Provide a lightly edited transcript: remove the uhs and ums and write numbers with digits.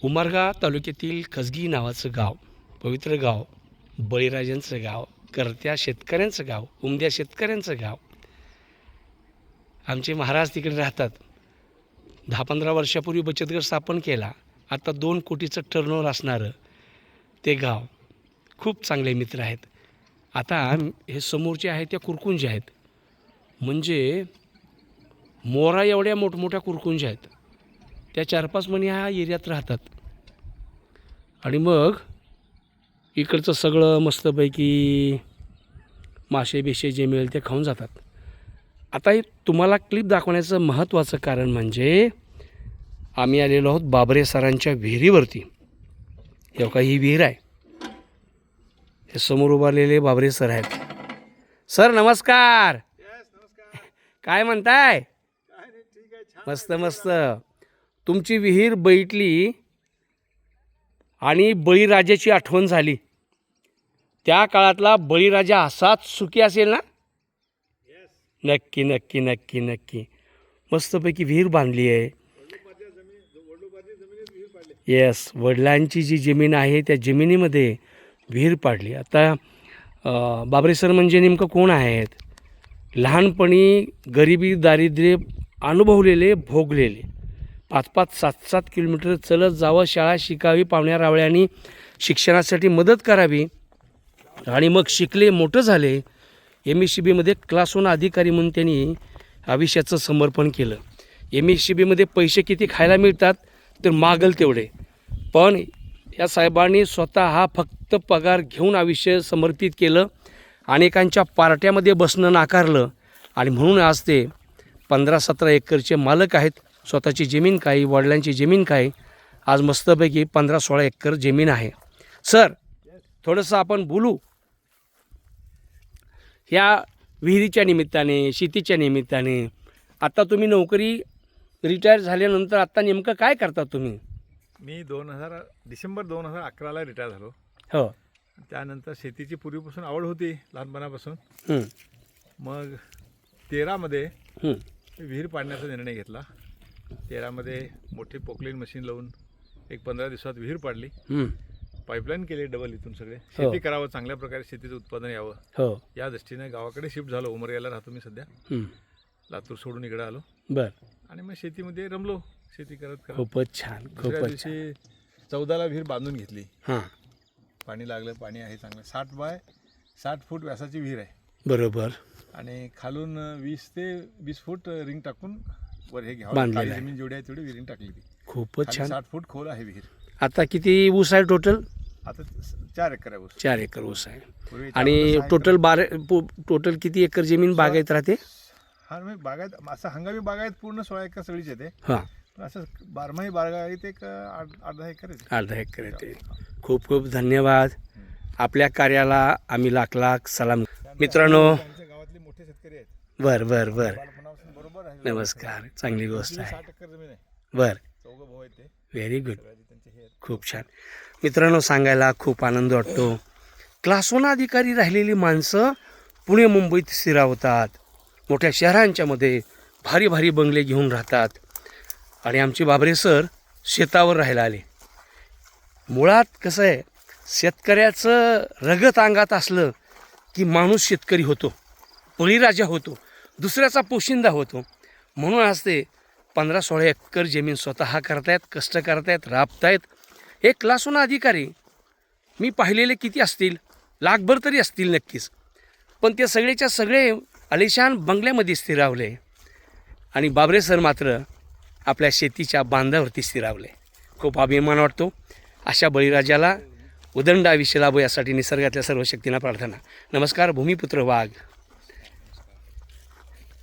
उमरगा तालुक्यातील खसगी नावाचं गाव, पवित्र गाव, बळीराजांचं गाव, करत्या शेतकऱ्यांचं गाव, उमद्या शेतकऱ्यांचं गाव. आमचे महाराज तिकडे राहतात. 10-15 वर्षापूर्वी बचत गट स्थापन केला. आता 2 कोटीचं टर्नओव्हर असणारं ते गाव. खूप चांगले मित्र आहेत. आता हे समोरचे आहेत त्या कुरकुंजी आहेत, म्हणजे मोरा एवढ्या मोठमोठ्या कुरकुंजी आहेत. त्या 4-5 महिने ह्या एरियात राहतात आणि मग इकडचं सगळं मस्तपैकी मासे बिशे जे मिळेल ते खाऊन जातात. आता हे तुम्हाला क्लिप दाखवण्याचं महत्त्वाचं कारण म्हणजे आम्ही आलेलो आहोत बाबरे सरांच्या विहिरीवरती. हे बघा, ही विहीर आहे. हे समोर उभारलेले बाबरे सर आहेत. सर नमस्कार. काय म्हणताय? मस्त मस्त. तुमची विहीर बैठली आणि बळीराजाची आठवण झाली. त्या काळातला बळीराजा असाच सुखी असेल ना? नक्की नक्की नक्की नक्की. मस्तपैकी विहीर बांधली आहे. येस, वडिलांची जी जमीन आहे त्या जमिनीमध्ये विहीर पाडली. आता बाबरे सर म्हणजे नेमकं कोण आहेत? लहानपणी गरिबी दारिद्र्य अनुभवलेले, भोगलेले. 5-5, 7-7 किलोमीटर चलत जावं, शाळा शिकावी, पाहुण्या रावळ्यांनी शिक्षणासाठी मदत करावी आणि मग शिकले, मोठं झाले. MSCBमध्ये क्लास 1 अधिकारी म्हणून त्यांनी आयुष्याचं समर्पण केलं. MSCBमध्ये पैसे किती खायला मिळतात तर मागल तेवढे, पण या साहेबांनी स्वतः फक्त पगार घेऊन आयुष्य समर्पित केलं. अनेकांच्या पार्ट्यामध्ये बसणं नाकारलं आणि म्हणून आज ते 15-17 एकरचे मालक आहेत. स्वतःची जमीन काय, वडिलांची जमीन काय, आज मस्तपैकी 15-16 एकर जमीन आहे. सर थोडंसं आपण बोलू ह्या विहिरीच्या निमित्ताने, शेतीच्या निमित्ताने. आता तुम्ही नोकरी रिटायर झाल्यानंतर आता नेमकं काय करता तुम्ही? मी डिसेंबर 2011ला रिटायर झालो. हो. त्यानंतर शेतीची पूर्वीपासून आवड होती, लहानपणापासून. मग 13मध्ये विहीर पाडण्याचा निर्णय घेतला. 13मध्ये मोठी पोकलेन मशीन लावून एक 15 दिवसात विहीर पाडली. पाईपलाईन केली डबल इथून. सगळे शेती करावं, चांगल्या प्रकारे शेतीचं उत्पादन यावं या दृष्टीने गावाकडे शिफ्ट झालो. उमरग्याला राहतो मी सध्या. लातूर सोडून इकडे आलो. बर. आणि मग शेतीमध्ये रमलो, शेती करत करत. खूपच छान. खूपच छान. 14ला विहीर बांधून घेतली. पाणी लागलं, पाणी आहे चांगलं. 60 बाय 60 फूट व्यासाची विहीर आहे. बरोबर. आणि खालून 20 ते 20 फूट रिंग टाकून वर हे घ्यावं. जमीन जेवढी आहे तेवढी रिंग टाकली ती. खूपच छान. 60 फूट खोल आहे विहीर. आता किती ऊस आहे टोटल? आता 4 एकर आहे ऊस. 4 एकर ऊस आहे. आणि टोटल किती एकर जमीन बागायत राहते? बागायत असं हंगामी बागायत पूर्ण 16 एकर सगळीच येते. असं बारमाही बागायत एक 8-10 एकर येते. 8-10 एकर येते. खूप खूप धन्यवाद. आपल्या कार्याला आम्ही लाख लाख सलाम. मित्रांनो, गावातले मोठे शेतकरी आहेत. बर बर बर. बरोबर आहे. नमस्कार. चांगली गोष्ट आहे. 60 एकर जमीन आहे. बर. 4 भाऊ आहेत ते. Very good. खूप छान. मित्रांनो, सांगायला खूप आनंद वाटतो. क्लास 1 अधिकारी राहिलेली माणसं पुणे मुंबईत स्थिरावतात, मोठ्या शहरांच्या मध्ये भारी भारी बंगले घेऊन राहतात. आणि आमचे बाबरे सर शेतावर राहायला आले. मुळात कसं आहे, शेतकऱ्याचं रगत अंगात असलं की माणूस शेतकरी होतो, बळीराजा होतो, दुसऱ्याचा पोशिंदा होतो. म्हणून आज ते 15-16 एकर जमीन स्वतः करतायत, कष्ट करतायत, राबतायत. हे क्लास 1 अधिकारी मी पाहिलेले किती असतील, लाखभर तरी असतील नक्कीच. पण ते सगळेच्या सगळे आलिशान बंगल्यामध्ये स्थिरावले आणि बाबरे सर मात्र आपल्या शेतीच्या बांधावरती स्थिरावले. खूप अभिमान वाटतो. अशा बळीराजाला उदंड आयुष्य लाभो यासाठी निसर्गातल्या सर्व शक्तींना प्रार्थना. नमस्कार. भूमिपुत्र वाघ.